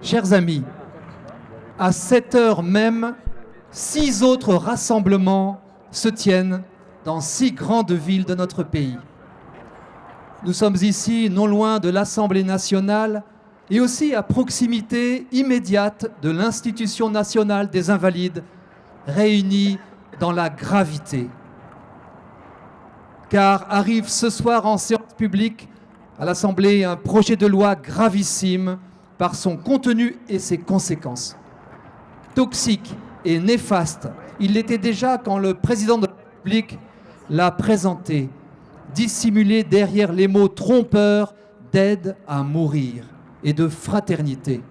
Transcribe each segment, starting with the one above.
Chers amis, à cette heure même, 6 autres rassemblements se tiennent dans 6 grandes villes de notre pays. Nous sommes ici, non loin de l'Assemblée nationale et aussi à proximité immédiate de l'Institution nationale des Invalides, réunis dans la gravité. Car arrive ce soir en séance publique à l'Assemblée un projet de loi gravissime par son contenu et ses conséquences. Toxique et néfaste, il l'était déjà quand le président de la République l'a présenté, dissimulé derrière les mots trompeurs d'aide à mourir et de fraternité.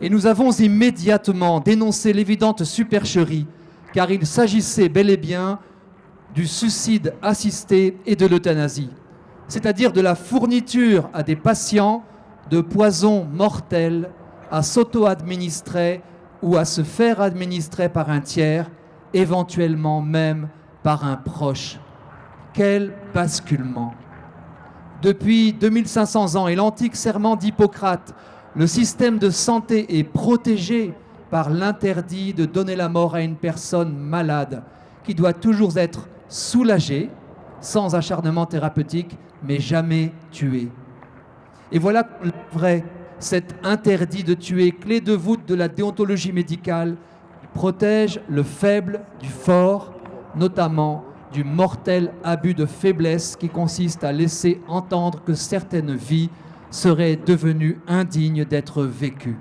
Et nous avons immédiatement dénoncé l'évidente supercherie, car il s'agissait bel et bien du suicide assisté et de l'euthanasie, c'est-à-dire de la fourniture à des patients de poisons mortels à s'auto-administrer ou à se faire administrer par un tiers, éventuellement même par un proche. Quel basculement! Depuis 2500 ans et l'antique serment d'Hippocrate, le système de santé est protégé par l'interdit de donner la mort à une personne malade, qui doit toujours être soulagée, sans acharnement thérapeutique, mais jamais tuée. Et voilà vrai, cet interdit de tuer, clé de voûte de la déontologie médicale, protège le faible du fort, notamment du mortel abus de faiblesse qui consiste à laisser entendre que certaines vies seraient devenues indignes d'être vécues.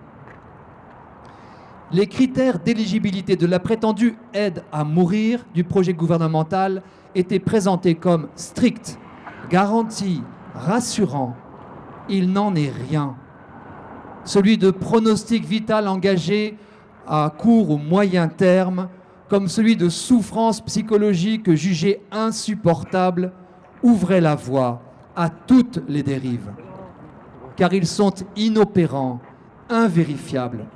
Les critères d'éligibilité de la prétendue aide à mourir du projet gouvernemental étaient présentés comme stricts, garantis, rassurants. Il n'en est rien. Celui de pronostic vital engagé à court ou moyen terme, comme celui de souffrance psychologique jugée insupportable, ouvrait la voie à toutes les dérives. Car ils sont inopérants, invérifiables.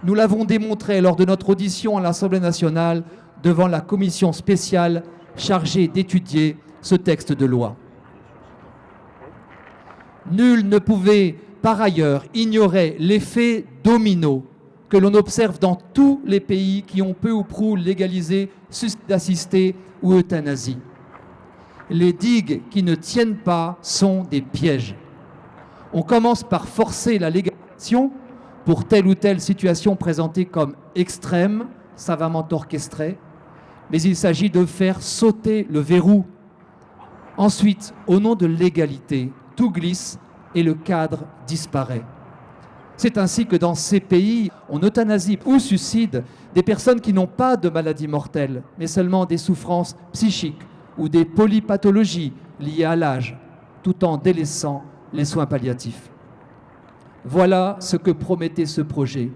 Nous l'avons démontré lors de notre audition à l'Assemblée nationale devant la commission spéciale chargée d'étudier ce texte de loi. Nul ne pouvait par ailleurs ignorer l'effet domino que l'on observe dans tous les pays qui ont peu ou prou légalisé suicide assisté ou euthanasie. Les digues qui ne tiennent pas sont des pièges. On commence par forcer la légalisation pour telle ou telle situation présentée comme extrême, savamment orchestrée, mais il s'agit de faire sauter le verrou. Ensuite, au nom de l'égalité, tout glisse et le cadre disparaît. C'est ainsi que dans ces pays, on euthanasie ou suicide des personnes qui n'ont pas de maladie mortelle, mais seulement des souffrances psychiques ou des polypathologies liées à l'âge, tout en délaissant les soins palliatifs. Voilà ce que promettait ce projet.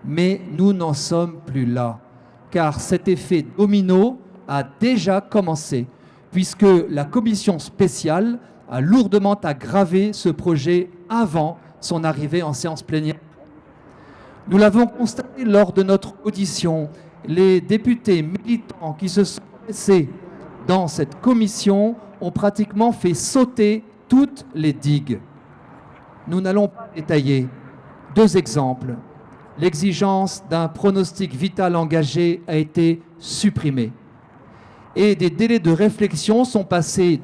Mais nous n'en sommes plus là, car cet effet domino a déjà commencé, puisque la commission spéciale a lourdement aggravé ce projet avant son arrivée en séance plénière. Nous l'avons constaté lors de notre audition, les députés militants qui se sont laissés dans cette commission ont pratiquement fait sauter toutes les digues. Nous n'allons pas détailler. 2 exemples. L'exigence d'un pronostic vital engagé a été supprimée. Et des délais de réflexion sont passés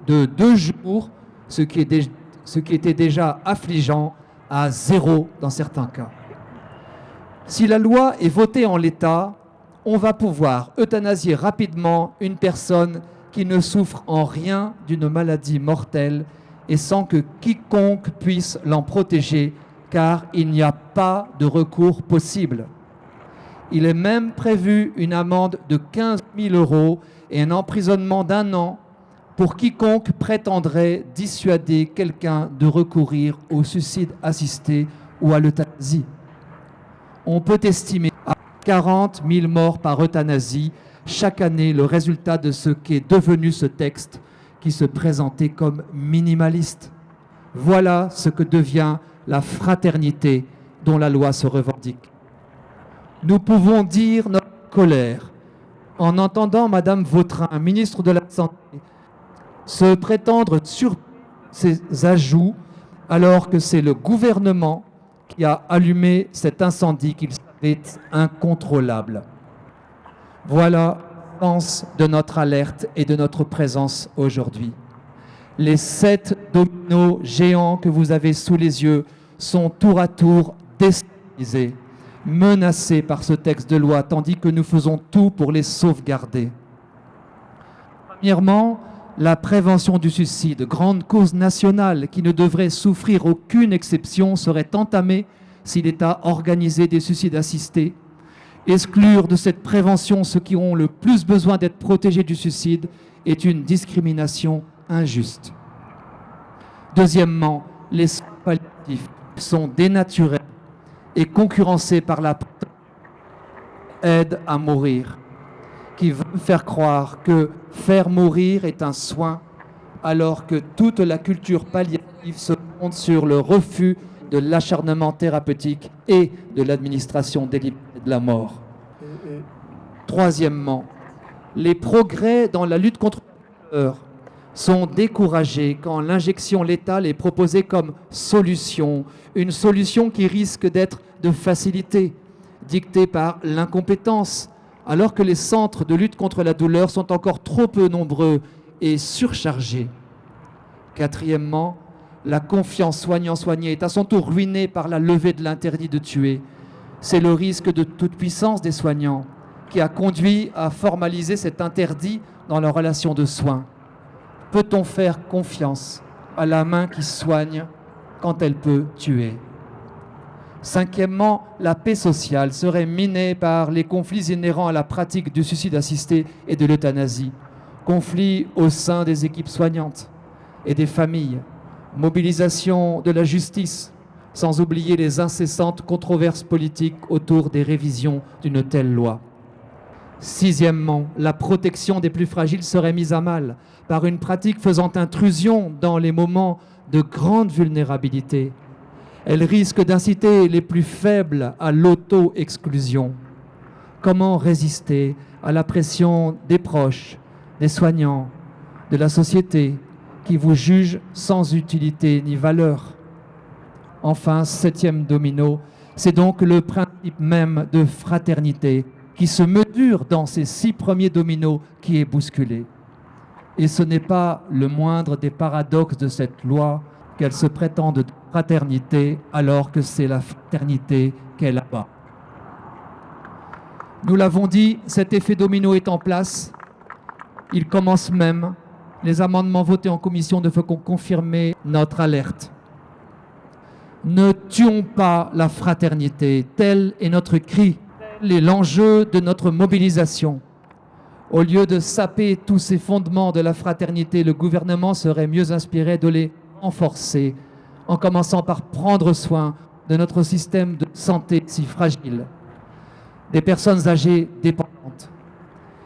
de 2 jours, ce qui était déjà affligeant, à 0 dans certains cas. Si la loi est votée en l'état, on va pouvoir euthanasier rapidement une personne qui ne souffre en rien d'une maladie mortelle et sans que quiconque puisse l'en protéger, car il n'y a pas de recours possible. Il est même prévu une amende de 15 000 € et un emprisonnement d'1 an pour quiconque prétendrait dissuader quelqu'un de recourir au suicide assisté ou à l'euthanasie. On peut estimer à 40 000 morts par euthanasie chaque année, le résultat de ce qu'est devenu ce texte qui se présentait comme minimaliste. Voilà ce que devient la fraternité dont la loi se revendique. Nous pouvons dire notre colère en entendant Madame Vautrin, ministre de la Santé, se prétendre sur ces ajouts alors que c'est le gouvernement qui qui a allumé cet incendie qu'il savait incontrôlable. Voilà le sens de notre alerte et de notre présence aujourd'hui. Les 7 dominos géants que vous avez sous les yeux sont tour à tour déstabilisés, menacés par ce texte de loi, tandis que nous faisons tout pour les sauvegarder. Premièrement, la prévention du suicide, grande cause nationale qui ne devrait souffrir aucune exception, serait entamée si l'État organisait des suicides assistés. Exclure de cette prévention ceux qui ont le plus besoin d'être protégés du suicide est une discrimination injuste. Deuxièmement, les soins palliatifs sont dénaturés et concurrencés par la aide à mourir, qui veut faire croire que faire mourir est un soin, alors que toute la culture palliative se fonde sur le refus de l'acharnement thérapeutique et de l'administration délibérée de la mort. Troisièmement, les progrès dans la lutte contre la douleur sont découragés quand l'injection létale est proposée comme solution, une solution qui risque d'être de facilité, dictée par l'incompétence, alors que les centres de lutte contre la douleur sont encore trop peu nombreux et surchargés. Quatrièmement, la confiance soignant-soigné est à son tour ruinée par la levée de l'interdit de tuer. C'est le risque de toute puissance des soignants qui a conduit à formaliser cet interdit dans leur relation de soins. Peut-on faire confiance à la main qui soigne quand elle peut tuer? Cinquièmement, la paix sociale serait minée par les conflits inhérents à la pratique du suicide assisté et de l'euthanasie. Conflits au sein des équipes soignantes et des familles, mobilisation de la justice, sans oublier les incessantes controverses politiques autour des révisions d'une telle loi. Sixièmement, la protection des plus fragiles serait mise à mal par une pratique faisant intrusion dans les moments de grande vulnérabilité. Elle risque d'inciter les plus faibles à l'auto-exclusion. Comment résister à la pression des proches, des soignants, de la société qui vous jugent sans utilité ni valeur? Enfin, septième domino, c'est donc le principe même de fraternité qui se mesure dans ces 6 premiers dominos qui est bousculé. Et ce n'est pas le moindre des paradoxes de cette loi qu'elle se prétende de fraternité alors que c'est la fraternité qu'elle abat. Nous l'avons dit, cet effet domino est en place. Il commence même. Les amendements votés en commission ne font confirmer notre alerte. Ne tuons pas la fraternité, tel est notre cri, tel est l'enjeu de notre mobilisation. Au lieu de saper tous ces fondements de la fraternité, le gouvernement serait mieux inspiré de les renforcer, en commençant par prendre soin de notre système de santé si fragile, des personnes âgées dépendantes,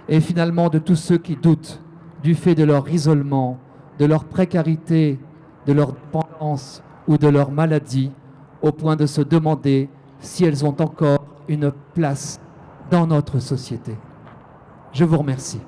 et finalement de tous ceux qui doutent du fait de leur isolement, de leur précarité, de leur dépendance ou de leur maladie, au point de se demander si elles ont encore une place dans notre société. Je vous remercie.